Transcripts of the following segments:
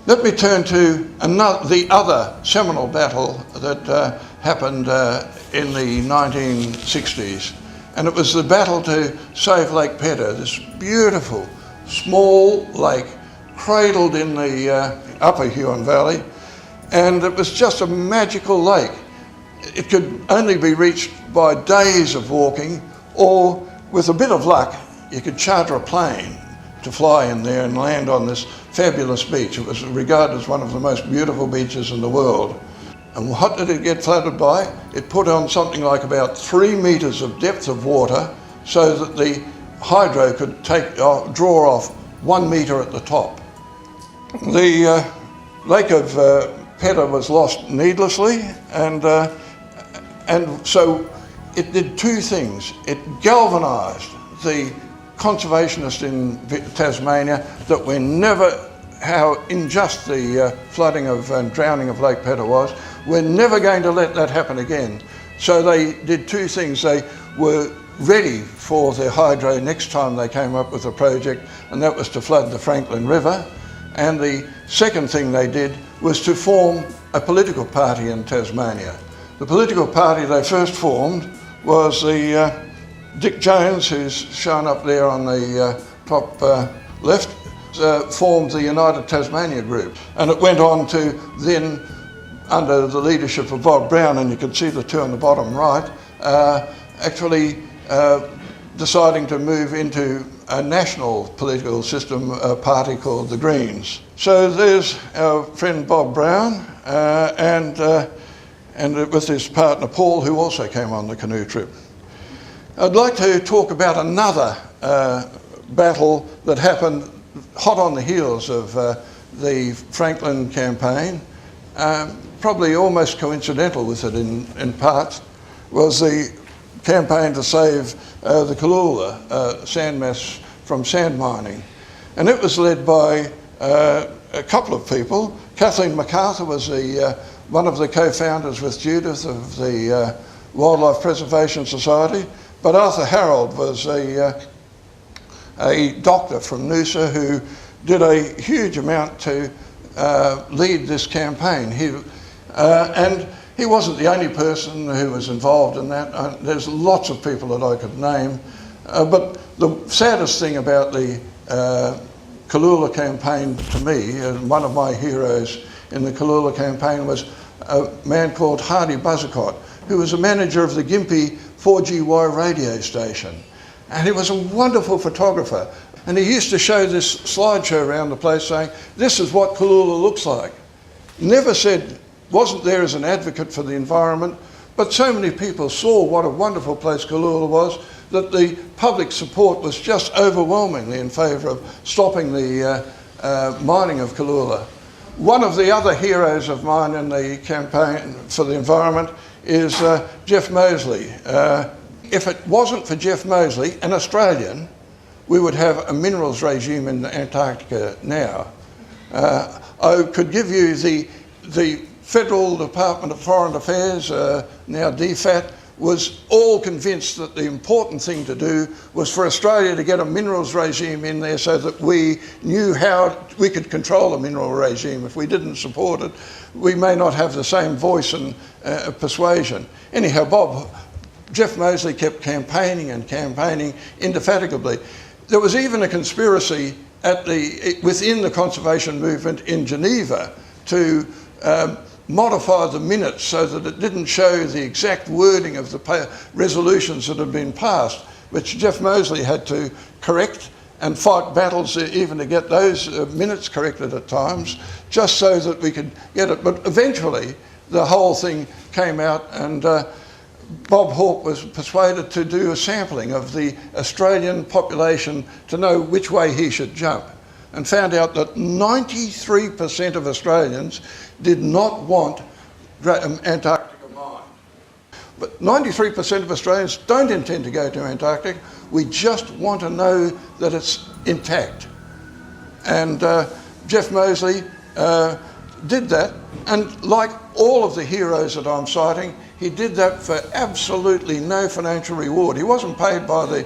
Let me turn to the other seminal battle that happened in the 1960s, and it was the battle to save Lake Pedder, this beautiful small lake cradled in the upper Huon Valley, and it was just a magical lake. It could only be reached by days of walking, or with a bit of luck you could charter a plane to fly in there and land on this fabulous beach. It was regarded as one of the most beautiful beaches in the world. And what did it get flooded by? It put on something like about 3 metres of depth of water so that the hydro could draw off 1 metre at the top. The Lake of Pedder was lost needlessly, and so it did two things. It galvanised the conservationists in Tasmania that we never, how unjust the flooding of and drowning of Lake Pedder was. We're never going to let that happen again. So they did two things. They were ready for the hydro next time they came up with a project, and that was to flood the Franklin River. And the second thing they did was to form a political party in Tasmania. The political party they first formed was the Dick Jones, who's shown up there on the top left, formed the United Tasmania Group. And it went on to then, under the leadership of Bob Brown, and you can see the two on the bottom right, actually deciding to move into a national political system party called the Greens. So there's our friend Bob Brown and with his partner Paul, who also came on the canoe trip. I'd like to talk about another battle that happened hot on the heels of the Franklin campaign, probably almost coincidental with it in parts, was the campaign to save the Kalula sandmass from sand mining. And it was led by a couple of people. Kathleen MacArthur was one of the co-founders with Judith of the Wildlife Preservation Society, but Arthur Harold was a doctor from Noosa who did a huge amount to lead this campaign. And he wasn't the only person who was involved in that. There's lots of people that I could name. But the saddest thing about the Kalula campaign to me, and one of my heroes in the Kalula campaign, was a man called Hardy Buzzacott, who was a manager of the Gympie 4GY radio station. And he was a wonderful photographer. And he used to show this slideshow around the place saying, this is what Kalula looks like. Never said, wasn't there as an advocate for the environment, but so many people saw what a wonderful place Kalula was that the public support was just overwhelmingly in favour of stopping the mining of Kalula. One of the other heroes of mine in the campaign for the environment is Jeff Moseley. If it wasn't for Jeff Moseley, an Australian, we would have a minerals regime in Antarctica now. I could give you the Federal Department of Foreign Affairs, now DFAT, was all convinced that the important thing to do was for Australia to get a minerals regime in there so that we knew how we could control a mineral regime. If we didn't support it, we may not have the same voice and persuasion. Anyhow, Jeff Moseley kept campaigning and campaigning indefatigably. There was even a conspiracy within the conservation movement in Geneva to modify the minutes so that it didn't show the exact wording of the resolutions that had been passed, which Jeff Moseley had to correct and fight battles even to get those minutes corrected at times, just so that we could get it. But eventually the whole thing came out, and Bob Hawke was persuaded to do a sampling of the Australian population to know which way he should jump, and found out that 93% of Australians did not want Antarctica mined. But 93% of Australians don't intend to go to Antarctica. We just want to know that it's intact. And Jeff Moseley did that, and like all of the heroes that I'm citing, he did that for absolutely no financial reward. He wasn't paid by the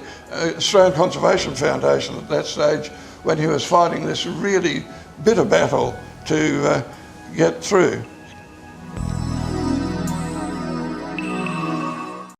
Australian Conservation Foundation at that stage when he was fighting this really bitter battle to get through.